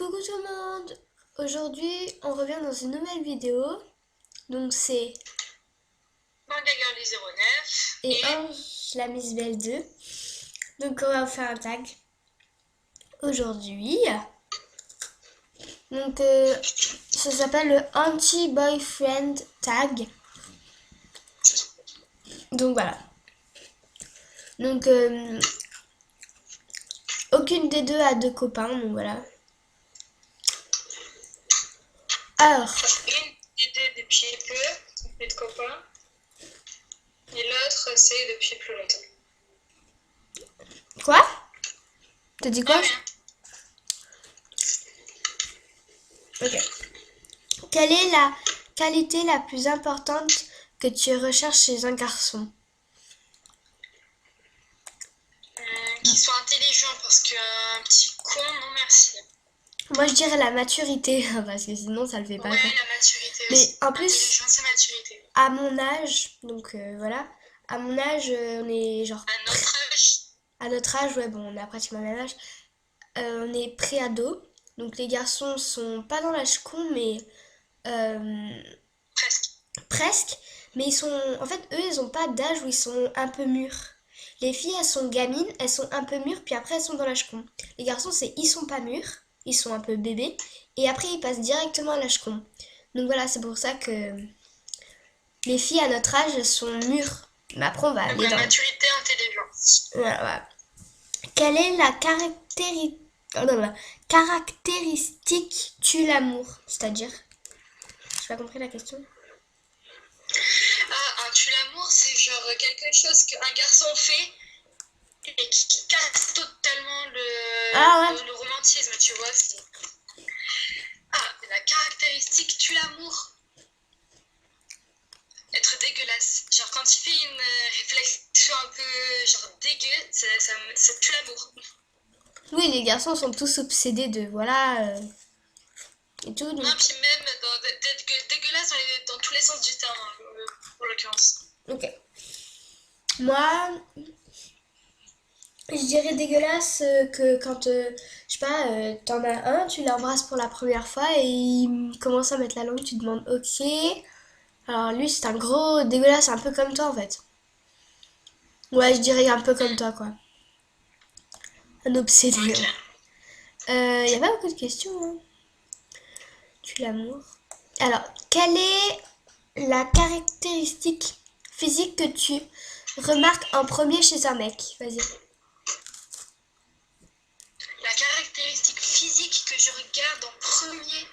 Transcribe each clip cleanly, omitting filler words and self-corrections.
Coucou tout le monde. Aujourd'hui on revient dans une nouvelle vidéo. Donc c'est Manga Girly 09 et Ange la Miss Belle 2. Donc on va vous faire un tag aujourd'hui. Donc ça s'appelle le Anti-Boyfriend Tag. Donc voilà. Donc aucune des deux a de copains, donc voilà. Alors, une des deux depuis peu, plus de copains, et l'autre c'est depuis plus longtemps. quoi? T'as dit quoi? Rien. Ok. Quelle est la qualité la plus importante que tu recherches chez un garçon? Qu'ils soient intelligents parce qu'un petit con, non merci. Moi je dirais la maturité, parce que sinon ça le fait pas Ouais, quoi. la maturité Mais aussi. en plus, Intelligence et maturité. à mon âge, donc voilà, à mon âge, on est genre, À notre âge, à notre âge, ouais, bon, on a pratiquement le même âge, on est pré-ado, donc les garçons sont pas dans l'âge con, mais euh, presque. presque, mais ils sont, en fait, eux, ils ont pas d'âge où ils sont un peu mûrs. Les filles, elles sont gamines, elles sont un peu mûres, puis après, elles sont dans l'âge con. Les garçons, c'est ils sont pas mûrs, ils sont un peu bébés, et après, ils passent directement à l'âge con. Donc voilà, c'est pour ça que les filles à notre âge, elles sont mûres. Mais après, on va Donc aller la dans... maturité, intelligence. Voilà, voilà. Quelle est la caractéristique tue l'amour? C'est-à-dire? J'ai pas compris la question. Ah, un tue l'amour, c'est genre quelque chose qu'un garçon fait et qui casse totalement Ah ouais. le romantisme, tu vois. Ah, la caractéristique tue l'amour. Être dégueulasse. Genre quand il fait une réflexion un peu genre dégueu, ça tue l'amour. Oui, les garçons sont tous obsédés de voilà et tout. Non, Donc, puis même d'être dégueulasse dans tous les sens du terme, pour l'occurrence. ok. Moi, je dirais dégueulasse que quand, je sais pas, t'en as un, tu l'embrasses pour la première fois et il commence à mettre la langue, tu te demandes ok. Alors lui, c'est un gros dégueulasse, un peu comme toi en fait. Ouais, je dirais un peu comme toi quoi. Un obsédé. Ok. Y a pas beaucoup de questions, hein. Tu l'amour. Alors, quelle est la caractéristique physique que tu remarques en premier chez un mec? Vas-y. La caractéristique physique que je regarde en premier,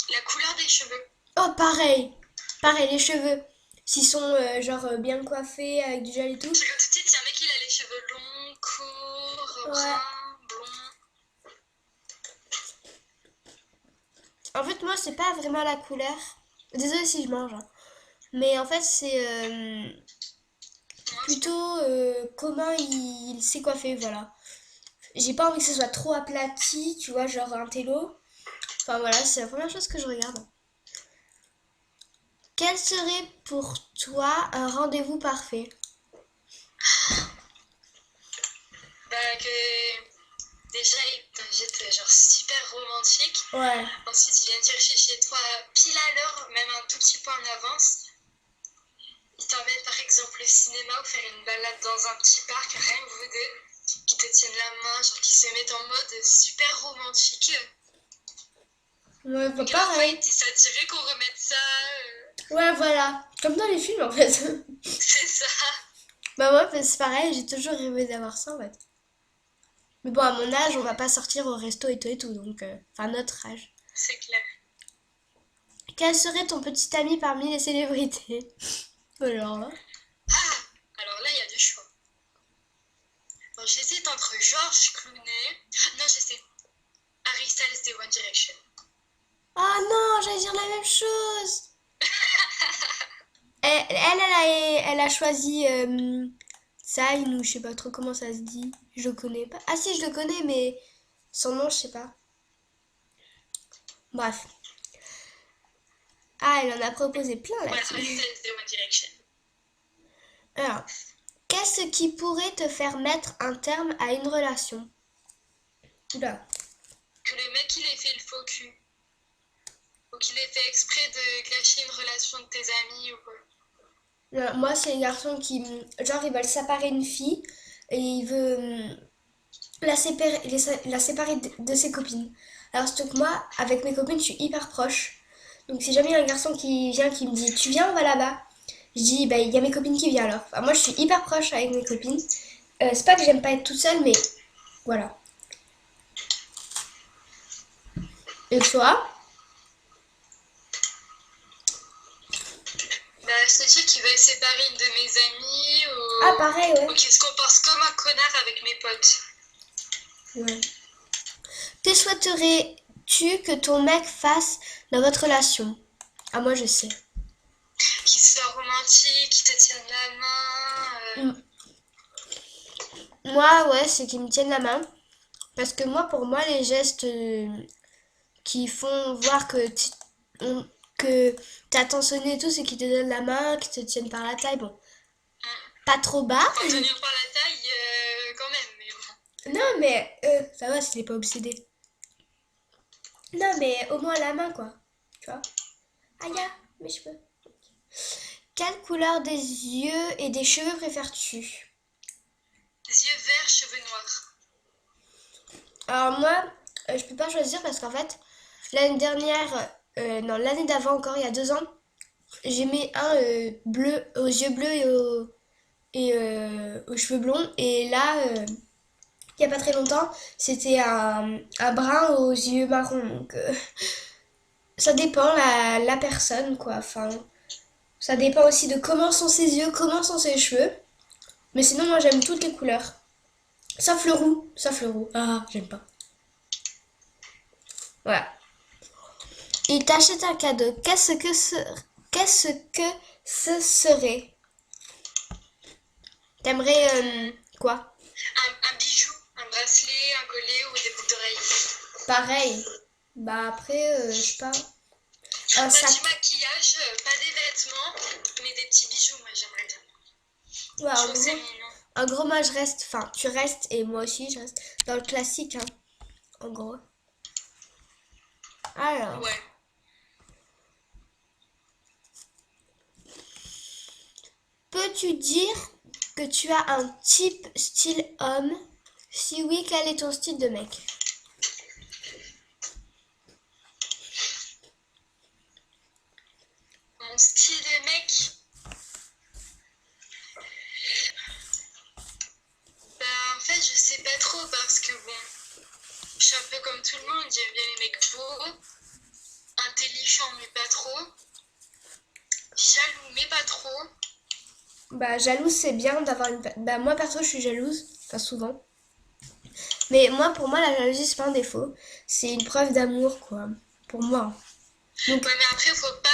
la couleur des cheveux. Oh, pareil. Pareil, les cheveux. S'ils sont genre bien coiffés avec du gel et tout. Je regarde tout de suite si un mec il a les cheveux longs, courts, Ouais. bruns, blonds. En fait, moi, c'est pas vraiment la couleur. Désolée si je mange, hein. Mais en fait, c'est Moi, c'est plutôt comment il s'est coiffé, voilà. J'ai pas envie que ce soit trop aplati, tu vois, genre un télo. Enfin voilà, c'est la première chose que je regarde. Quel serait pour toi un rendez-vous parfait? bah, que déjà il t'invite genre super romantique. Ouais. Ensuite, il vient te chercher chez toi pile à l'heure, même un tout petit peu en avance. Il t'emmène par exemple au cinéma ou faire une balade dans un petit parc, rien que vous deux, qui te tiennent la main, genre qui se mettent en mode super romantique. Ouais, bah Donc à la fin, pareil. il te dit ça dirait qu'on remette ça. Ouais, voilà. Comme dans les films en fait. C'est ça, Bah ouais, bah, c'est pareil, j'ai toujours rêvé d'avoir ça en fait. Mais bon, à mon âge, on va pas sortir au resto et tout, donc... Enfin, notre âge. c'est clair. Quel serait ton petit ami parmi les célébrités? Alors là... Ah, alors là, il y a deux choix. Bon, j'hésite entre George Clooney. Non, je sais. Harry Styles des One Direction. Oh non, j'allais dire la même chose. Elle a choisi Zayn ou je sais pas trop comment ça se dit. Je le connais pas. Ah si, je le connais, mais son nom, je sais pas. Bref. Ah, elle en a proposé plein Voilà, Harry là-dessus. Styles des One Direction. Alors, qu'est-ce qui pourrait te faire mettre un terme à une relation? Oula. Que le mec, il ait fait le faux cul. Ou qu'il ait fait exprès de gâcher une relation de tes amis ou quoi. Non, moi, c'est les garçons qui, genre, ils veulent séparer une fille et il veut la séparer de ses copines. Alors, surtout que moi, avec mes copines, je suis hyper proche. Donc, si jamais il y a un garçon qui vient, qui me dit, tu viens, on va là-bas. Je dis, bah, il y a mes copines qui viennent alors. Enfin, moi, je suis hyper proche avec mes copines. C'est pas que j'aime pas être toute seule, mais voilà. Et toi? Bah, je te dis qu'il veut séparer une de mes amies Ah, pareil, ou ouais. qu'il se comporte comme un connard avec mes potes. Ouais. Que souhaiterais-tu que ton mec fasse dans votre relation? Ah, moi, je sais. Qu'il soit romantique, qu'il te tienne la main. Mm. Moi, ouais, c'est qu'il me tienne la main. Parce que moi, pour moi, les gestes qui font voir que t'es attentionné et tout, c'est qu'ils te donnent la main, qu'ils te tiennent par la taille. Bon, pas trop bas. Enfin, tenir par la taille, quand même, mais bon. Non, mais ça va s'il est pas obsédé. Non, mais au moins la main, quoi. Tu vois? Ah, ya, mes cheveux. Quelle couleur des yeux et des cheveux préfères-tu? Les yeux verts, cheveux noirs. Alors moi, je peux pas choisir parce qu'en fait, l'année dernière, non, l'année d'avant encore, il y a 2 ans, j'ai mis un bleu aux yeux bleus et aux cheveux blonds. Et là, il y a pas très longtemps, c'était un brun aux yeux marrons. Donc ça dépend la personne, quoi. Enfin, ça dépend aussi de comment sont ses yeux, comment sont ses cheveux. Mais sinon, moi, j'aime toutes les couleurs. Sauf le roux. Sauf le roux. Ah, j'aime pas. Voilà. Il t'achète un cadeau. Qu'est-ce que ce serait? T'aimerais quoi? Un bijou, un bracelet, un collier ou des boucles d'oreilles. Pareil. Bah après, je sais pas. Un Pas sac. du maquillage, pas des vêtements, mais des petits bijoux, moi j'aimerais bien. Ouais, Je en trouve que c'est gros, mignon. en gros, moi je reste. Enfin, tu restes et moi aussi je reste dans le classique, hein. En gros. Alors, Ouais. peux-tu dire que tu as un type style homme? Si oui, quel est ton style de mec? Mon style de mec, bah en fait je sais pas trop parce que bon, je suis un peu comme tout le monde, j'aime bien les mecs beaux, intelligents mais pas trop, jaloux mais pas trop. Bah, jalouse, c'est bien d'avoir une. Bah, moi perso, je suis jalouse. Enfin, souvent. Mais moi, pour moi, la jalousie, c'est pas un défaut. C'est une preuve d'amour, quoi. Pour moi. Donc, Ouais mais après faut pas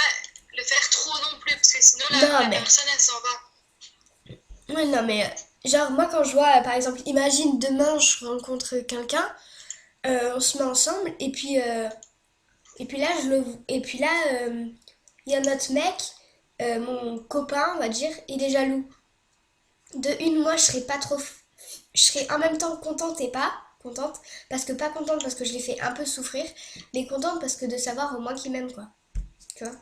le faire trop non plus parce que sinon non, la mais. personne elle s'en va. Ouais, non, mais. Genre, moi, quand je vois, par exemple, imagine demain, je rencontre quelqu'un, on se met ensemble, et puis là, il y a notre mec, mon copain, on va dire, il est jaloux. De une, moi, je serais pas trop. Je serais en même temps contente et pas contente. Parce que pas contente parce que je l'ai fait un peu souffrir, mais contente parce que de savoir au moins qu'il m'aime, quoi. Tu vois?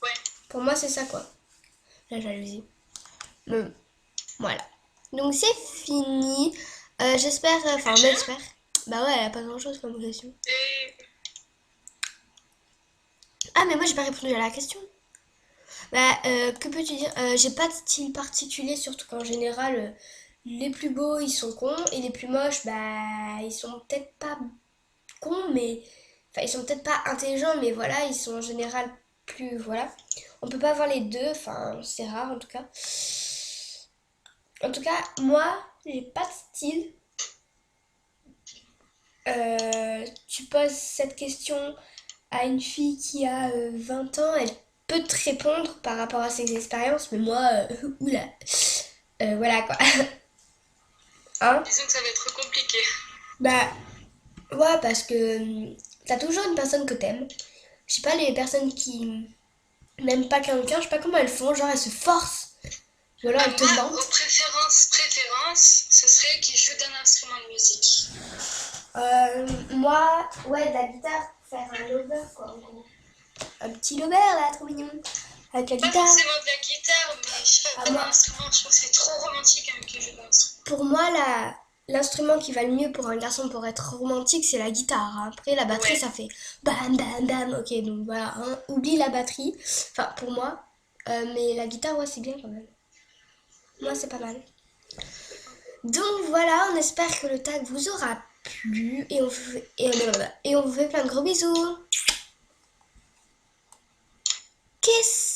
Ouais. Pour moi, c'est ça, quoi. La jalousie. Mm. Voilà. Donc, c'est fini. J'espère. Enfin, on Déjà espère. Bah ouais, elle a pas grand chose comme question. et Ah, mais moi, j'ai pas répondu à la question. Bah, que peux-tu dire? J'ai pas de style particulier, surtout qu'en général, les plus beaux, ils sont cons, et les plus moches, bah, ils sont peut-être pas cons, mais. Enfin, ils sont peut-être pas intelligents, mais voilà, ils sont en général plus. Voilà. On peut pas avoir les deux, enfin, c'est rare en tout cas. En tout cas, moi, j'ai pas de style. Tu poses cette question à une fille qui a 20 ans, elle peut te répondre par rapport à ses expériences, mais moi, oula. Voilà quoi. Hein? disons que ça va être compliqué. Bah, ouais, parce que t'as toujours une personne que t'aimes. Je sais pas, les personnes qui n'aiment pas quelqu'un, je sais pas comment elles font, genre elles se forcent. Ou alors elles te Moi, mentent. aux préférences, ce serait qu'il joue d'un instrument de musique. Moi, ouais, de la guitare, faire un lover, quoi, en gros. Un petit lover, là, trop mignon. Avec la Pas guitare. forcément de la guitare, mais je sais Ah, pas, moi, d'un instrument, je trouve que c'est trop romantique avec le jeu d'instrument. pour moi, l'instrument qui va le mieux pour un garçon pour être romantique, c'est la guitare. Après, la batterie, Ouais. ça fait bam, bam, bam. Ok, donc voilà, hein, oublie la batterie. Enfin, pour moi. Mais la guitare, ouais, c'est bien quand même. Moi, c'est pas mal. Donc voilà, on espère que le tag vous aura plu. Et on vous fait plein de gros bisous. Kiss!